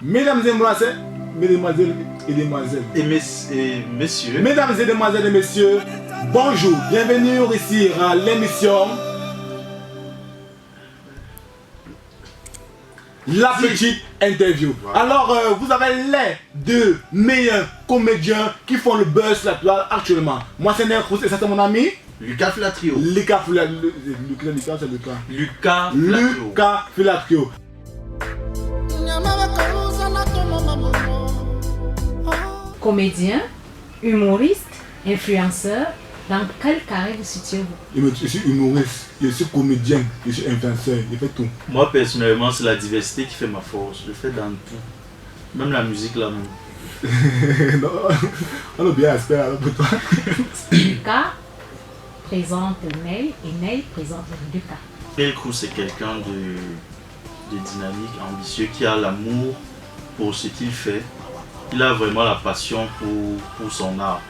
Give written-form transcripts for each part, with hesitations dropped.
Mesdames et demoiselles, mesdemoiselles et demoiselles. Et messieurs. Mesdames et demoiselles et messieurs, bonjour, bienvenue ici à l'émission La Petite Interview. Wow. Alors, vous avez les deux meilleurs comédiens qui font le buzz actuellement. Moi, c'est Nelcruz et ça, c'est mon ami Lucas Filatrio. Lucas Filatrio. Comédien, humoriste, influenceur, dans quel carré vous situez-vous? Je suis humoriste, je suis comédien, je suis influenceur, je fais tout. Moi personnellement, c'est la diversité qui fait ma force. Je fais dans tout. Même la musique là même. Non, on a bien aspect alors pour toi. Lucas présente Ney et Ney présente Lucas. Nelcruz, c'est quelqu'un de dynamique, ambitieux, qui a l'amour pour ce qu'il fait. Il a vraiment la passion pour son art.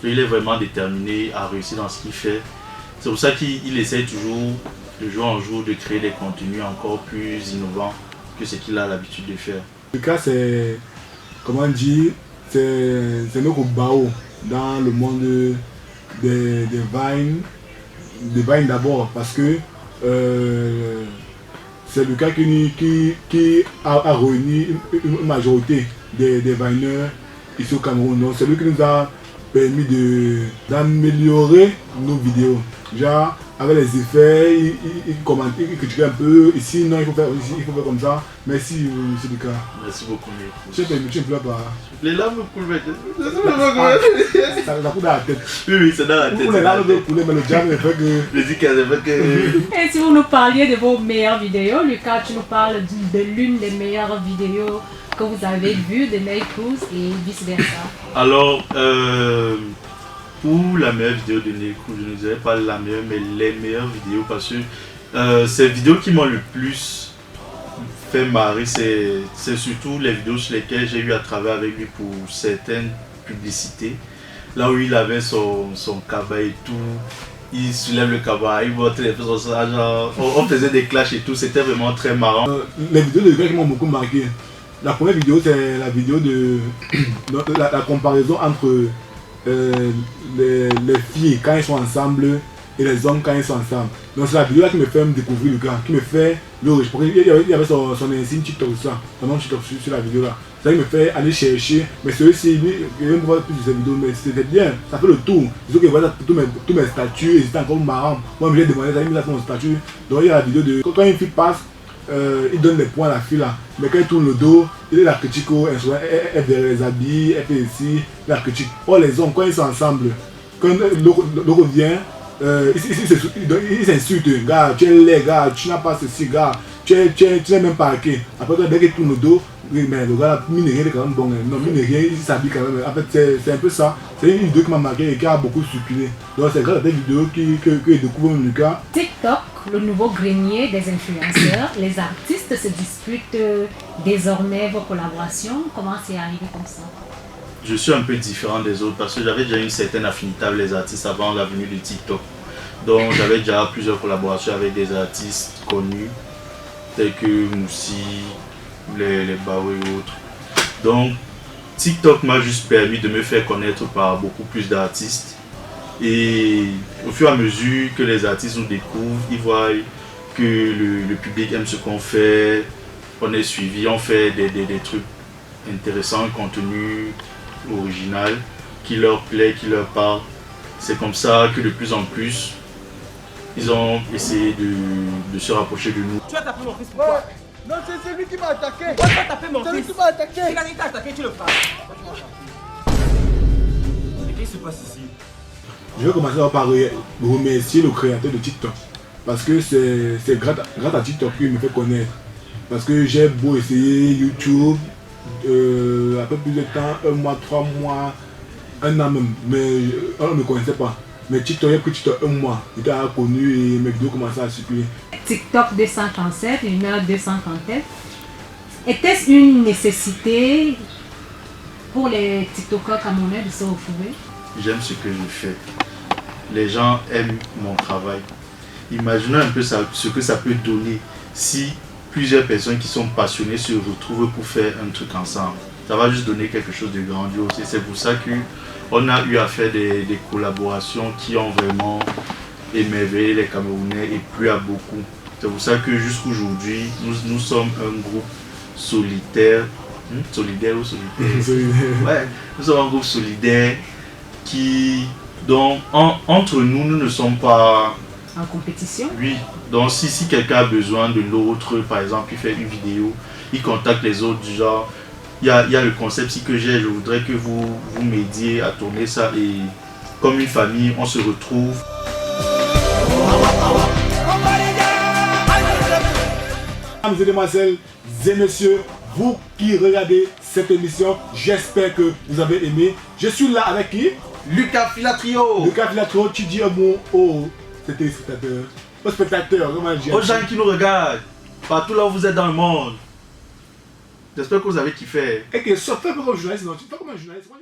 Il est vraiment déterminé à réussir dans ce qu'il fait. C'est pour ça qu'il essaie toujours, de jour en jour, de créer des contenus encore plus innovants que ce qu'il a l'habitude de faire. Lucas, c'est, comment dire, c'est notre bao dans le monde des vines d'abord, parce que c'est Lucas qui a réuni une majorité des vineurs ici au Cameroun. Donc c'est lui qui nous a permis d'améliorer nos vidéos. Genre, avec les effets, il commente, il critique un peu. Ici, non, il faut faire comme ça. Merci, M. Lucas. Merci beaucoup, tu ne pleures pas. Les larmes me coulent, ça coule dans la tête. Oui, c'est dans la tête. Les larmes me coulent, mais le diable fait que. Je dis qu'elle fait que. Et si vous nous parliez de vos meilleures vidéos, Lucas, tu nous parles de l'une des meilleures vidéos que vous avez vues de Nelcruz et vice versa. Alors, pour la meilleure vidéo de Nelcruz, je ne dirais pas la meilleure, mais les meilleures vidéos, parce que ces vidéos qui m'ont le plus fait marrer, c'est surtout les vidéos sur lesquelles j'ai eu à travailler avec lui pour certaines publicités. Là où il avait son cabas et tout, il soulève le cabas, il voit les choses, on faisait des clashs et tout, c'était vraiment très marrant. Les vidéos de gars qui m'ont beaucoup marqué. La première vidéo, c'est la vidéo de la comparaison entre les filles quand ils sont ensemble et les hommes quand ils sont ensemble. Donc c'est la vidéo là qui me fait découvrir le gars, qui me fait le riche. Il y avait son insigne TikTok ou ça, son nom TikTok sur la vidéo là. Ça me fait aller chercher, mais celui-ci, il veut voir plus de ces vidéos, mais c'était bien, ça fait le tour. Il faut que je vois tous mes statuts, et c'était encore marrant. Moi j'ai demandé, ça, il a fait mon statut. Donc il y a la vidéo de quand une fille passe, il donne des points à la fille là, mais quand il tourne le dos, il la critique, elle les habille, elle fait ici, la critique. Oh les hommes, quand ils sont ensemble, quand l'autre vient, il s'insulte, gars, tu es laid, gars, tu n'as pas ceci, gars, tu n'es même pas hacké. Après, dès qu'il tourne le dos, oui, mais le gars, mine rien, il est quand même bon. Non, mine rien, il s'habille quand même. En fait, c'est un peu ça. C'est une vidéo qui m'a marqué et qui a beaucoup circulé. Donc, c'est grâce à cette vidéo que je découvre Lucas. TikTok, le nouveau grenier des influenceurs, les artistes se disputent désormais vos collaborations. Comment c'est arrivé comme ça? Je suis un peu différent des autres parce que j'avais déjà une certaine affinité avec les artistes avant la venue de TikTok. Donc j'avais déjà plusieurs collaborations avec des artistes connus tels que Moussi, les Bao et autres. Donc TikTok m'a juste permis de me faire connaître par beaucoup plus d'artistes. Et au fur et à mesure que les artistes nous découvrent, ils voient que le public aime ce qu'on fait, on est suivi, on fait des trucs intéressants, un contenu original qui leur plaît, qui leur parle. C'est comme ça que de plus en plus, ils ont essayé de se rapprocher de nous. Tu as tapé mon fils, pourquoi? Non, c'est lui qui m'a attaqué. Pourquoi tu as tapé mon fils? C'est lui qui m'a attaqué. Il t'a attaqué, tu le frappes. Et qu'est-ce qui se passe ici? Je vais commencer par remercier le créateur de TikTok. Parce que c'est grâce à TikTok qu'il me fait connaître. Parce que j'ai beau essayer YouTube, un peu plus de temps, 1 mois, 3 mois, 1 an même, mais on ne me connaissait pas. Mais TikTok, j'ai pris TikTok 1 mois, j'étais connu et mes vidéos commençaient à circuler. TikTok 237, une heure 237. Était-ce une nécessité pour les TikTokers camerounais de se retrouver? J'aime ce que je fais. Les gens aiment mon travail. Imaginez un peu ce que ça peut donner si plusieurs personnes qui sont passionnées se retrouvent pour faire un truc ensemble. Ça va juste donner quelque chose de grandiose. Et c'est pour ça qu'on a eu à faire des collaborations qui ont vraiment émerveillé les Camerounais et plu à beaucoup. C'est pour ça que jusqu'aujourd'hui, nous sommes un groupe solitaire. Solidaire ou solitaire? Ouais, nous sommes un groupe solidaire dont entre nous, nous ne sommes pas En compétition? Oui, donc si quelqu'un a besoin de l'autre, par exemple, il fait une vidéo, il contacte les autres du genre, il y a le concept ici que j'ai, je voudrais que vous m'aidiez à tourner ça et comme une famille, on se retrouve. Mesdames et demoiselles et messieurs, vous qui regardez cette émission, j'espère que vous avez aimé. Je suis là avec qui? Lucas Filatrio. Lucas Filatrio, tu dis un mot aux téléspectateurs, aux spectateurs, comment dire? Aux gens qui nous regardent, partout là où vous êtes dans le monde. J'espère que vous avez kiffé. Et que ça fait comme un journaliste, non? Tu fais comme un journaliste.